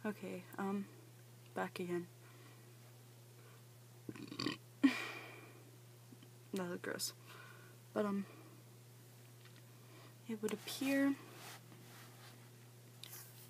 Okay, back again. That was gross. But, it would appear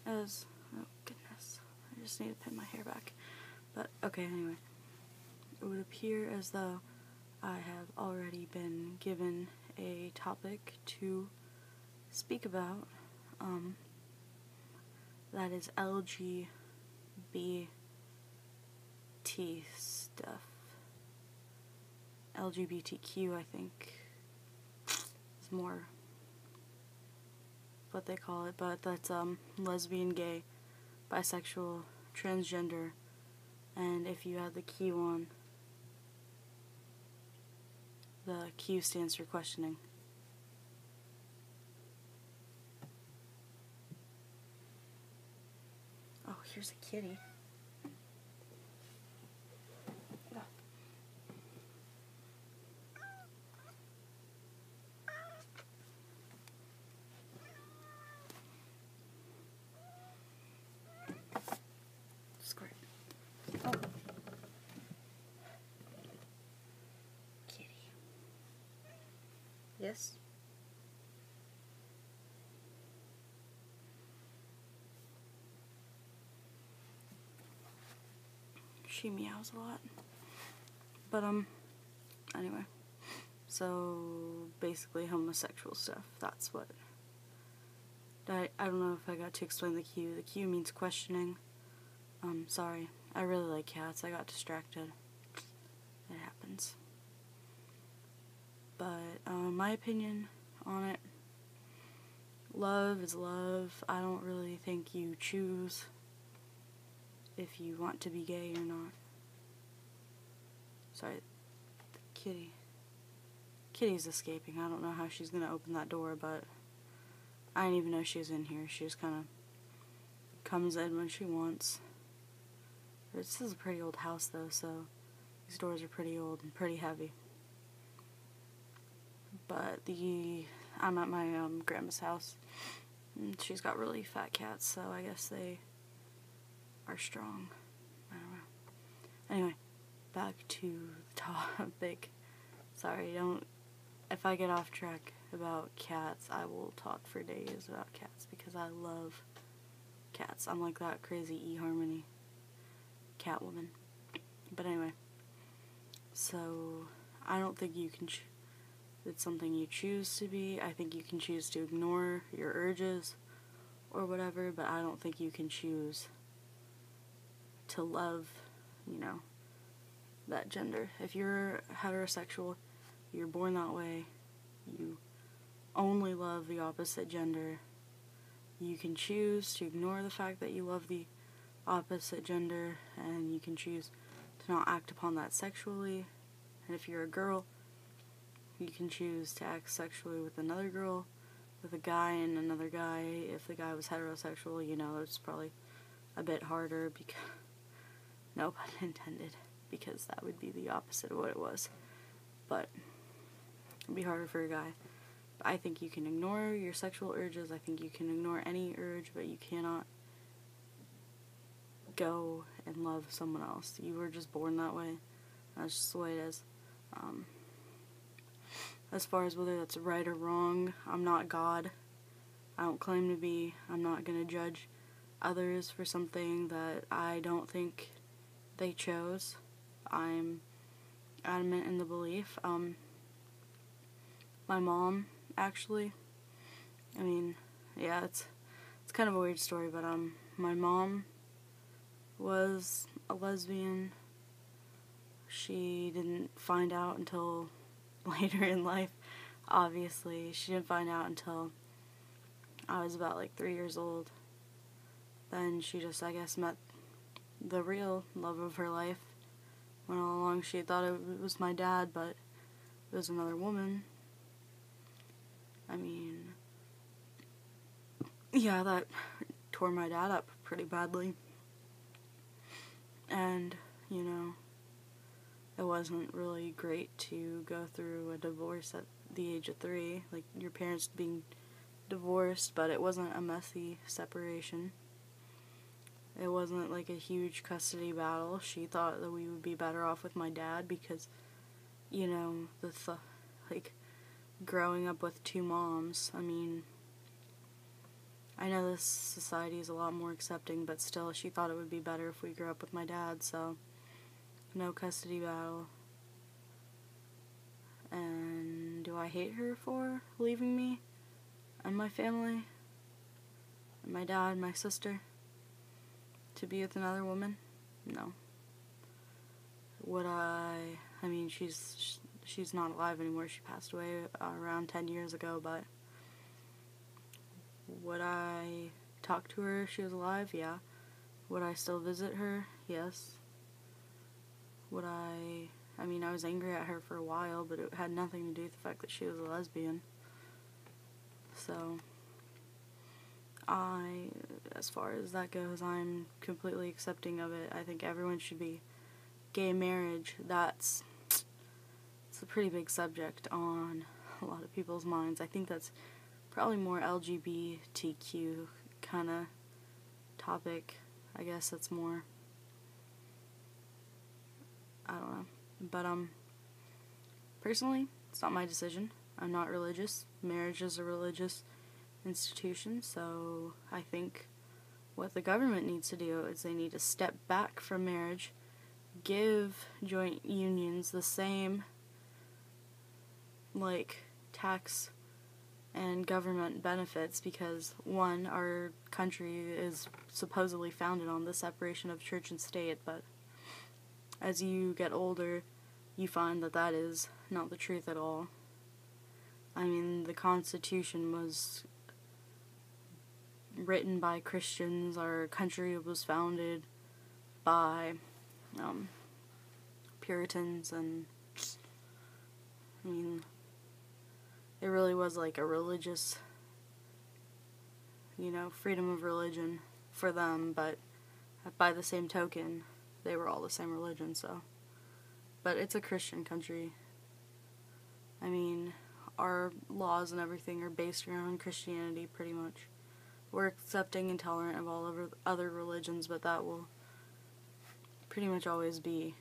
as, oh goodness, I just need to pin my hair back. But, okay, anyway. It would appear as though I have already been given a topic to speak about, that is LGBT stuff. LGBTQ, I think, is more what they call it, but that's, lesbian, gay, bisexual, transgender, and if you add the Q on, the Q stands for questioning. Oh, here's a kitty. Yeah. Squirt. Oh. Kitty. Yes? She meows a lot. But, anyway. So, basically homosexual stuff. That's what. I don't know if I got to explain the Q. The Q means questioning. Sorry. I really like cats. I got distracted. It happens. But, my opinion on it, love is love. I don't really think you choose if you want to be gay or not. Sorry, the kitty. Kitty's escaping. I don't know how she's gonna open that door, but I didn't even know she was in here. She just kind of comes in when she wants. This is a pretty old house, though, so these doors are pretty old and pretty heavy. But I'm at my grandma's house, and she's got really fat cats, so I guess they are strong. I don't know. Anyway, back to the topic. Sorry, if I get off track about cats, I will talk for days about cats because I love cats. I'm like that crazy eHarmony Catwoman. But anyway, so I don't think you can it's something you choose to be. I think you can choose to ignore your urges or whatever, but I don't think you can choose to love, that gender. If you're heterosexual, you're born that way, you only love the opposite gender. You can choose to ignore the fact that you love the opposite gender, and you can choose to not act upon that sexually. And if you're a girl, you can choose to act sexually with another girl, with a guy and another guy. If the guy was heterosexual, it's probably a bit harder because, no pun intended, because that would be the opposite of what it was. But it'd be harder for a guy. I think you can ignore your sexual urges. I think you can ignore any urge, but you cannot go and love someone else. You were just born that way. That's just the way it is. As far as whether that's right or wrong, I'm not God. I don't claim to be. I'm not going to judge others for something that I don't think they chose. I'm adamant in the belief. My mom, actually, it's kind of a weird story, but my mom was a lesbian. She didn't find out until later in life, obviously. She didn't find out until I was about 3 years old. Then she just, I guess, met the real love of her life. When all along she thought it was my dad, but it was another woman. That tore my dad up pretty badly. And, it wasn't really great to go through a divorce at the age of 3, your parents being divorced, but it wasn't a messy separation. It wasn't like a huge custody battle. She thought that we would be better off with my dad because, you know, like, growing up with two moms, I mean, I know this society is a lot more accepting, but still, she thought it would be better if we grew up with my dad, so no custody battle. And do I hate her for leaving me and my family and my dad and my sister to be with another woman? No. Would I mean, she's not alive anymore. She passed away around 10 years ago, but would I talk to her if she was alive? Yeah. Would I still visit her? Yes. Would I mean, I was angry at her for a while, but it had nothing to do with the fact that she was a lesbian. So, as far as that goes, I'm completely accepting of it. I think everyone should be gay marriage. It's a pretty big subject on a lot of people's minds. I think that's probably more LGBTQ kind of topic. I guess that's more, I don't know. But, personally, it's not my decision. I'm not religious. Marriage is a religious institution, so I think what the government needs to do is they need to step back from marriage, give joint unions the same, like, tax and government benefits, because, one, our country is supposedly founded on the separation of church and state, but as you get older, you find that that is not the truth at all. I mean, the Constitution was written by Christians. Our country was founded by Puritans, and I mean, it really was like a religious, freedom of religion for them, but by the same token, they were all the same religion, so. But it's a Christian country. I mean, our laws and everything are based around Christianity, pretty much. We're accepting and tolerant of all other religions, but that will pretty much always be.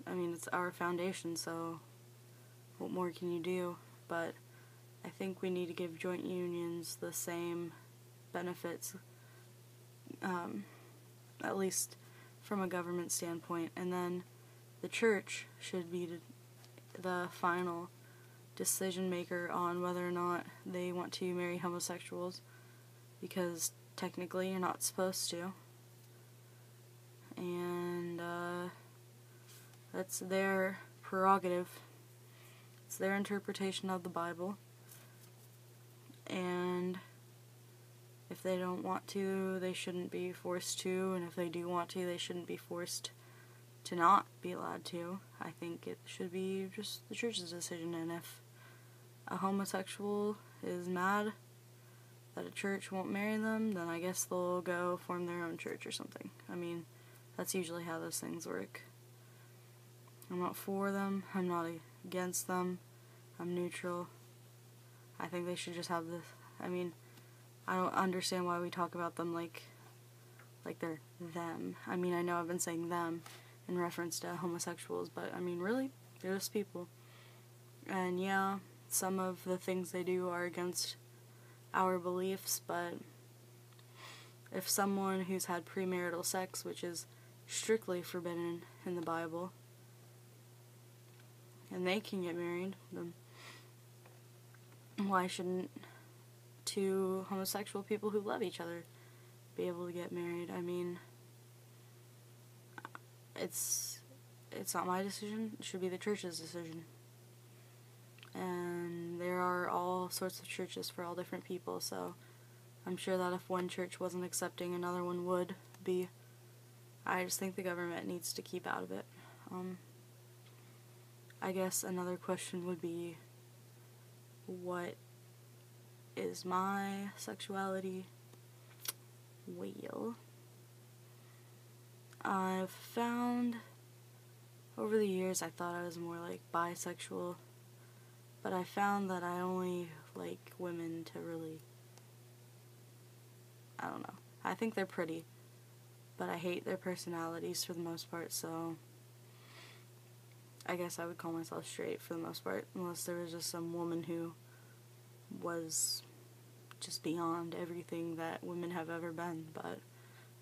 I mean, it's our foundation, so what more can you do? But I think we need to give joint unions the same benefits, at least from a government standpoint, and then the church should be the final decision maker on whether or not they want to marry homosexuals, because technically you're not supposed to, and that's their prerogative. It's their interpretation of the Bible, and if they don't want to, they shouldn't be forced to, and if they do want to, they shouldn't be forced to not be allowed to. I think it should be just the church's decision, and if a homosexual is mad that a church won't marry them, then I guess they'll go form their own church or something. I mean, that's usually how those things work. I'm not for them, I'm not against them, I'm neutral. I think they should just have this, I don't understand why we talk about them like they're them. I mean, I know I've been saying them in reference to homosexuals, but I mean, really, they're just people. And yeah, some of the things they do are against our beliefs, but if someone who's had premarital sex, which is strictly forbidden in the Bible, and they can get married, then why shouldn't two homosexual people who love each other be able to get married? I mean, it's not my decision. It should be the church's decision. And there are all sorts of churches for all different people, so I'm sure that if one church wasn't accepting, another one would be. I just think the government needs to keep out of it. I guess another question would be, what is my sexuality? Well, I've found over the years I thought I was more like bisexual, but I found that I only like women to really, I don't know, I think they're pretty, but I hate their personalities for the most part, so I guess I would call myself straight for the most part, unless there was just some woman who was just beyond everything that women have ever been, but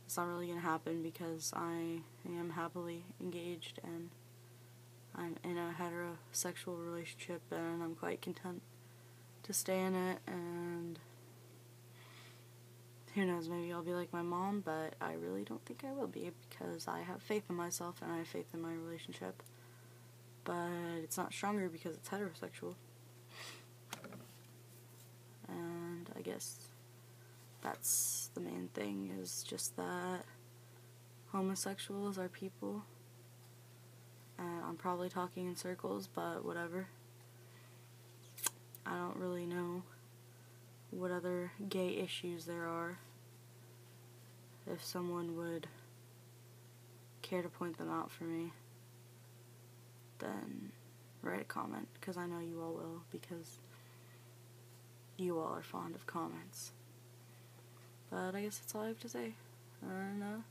it's not really going to happen because I am happily engaged and I'm in a heterosexual relationship and I'm quite content to stay in it, and who knows, maybe I'll be like my mom, but I really don't think I will be because I have faith in myself and I have faith in my relationship, but it's not stronger because it's heterosexual. And I guess that's the main thing, is just that homosexuals are people. And I'm probably talking in circles, but whatever. I don't really know what other gay issues there are. If someone would care to point them out for me, then write a comment, because I know you all will, because you all are fond of comments. But I guess that's all I have to say. And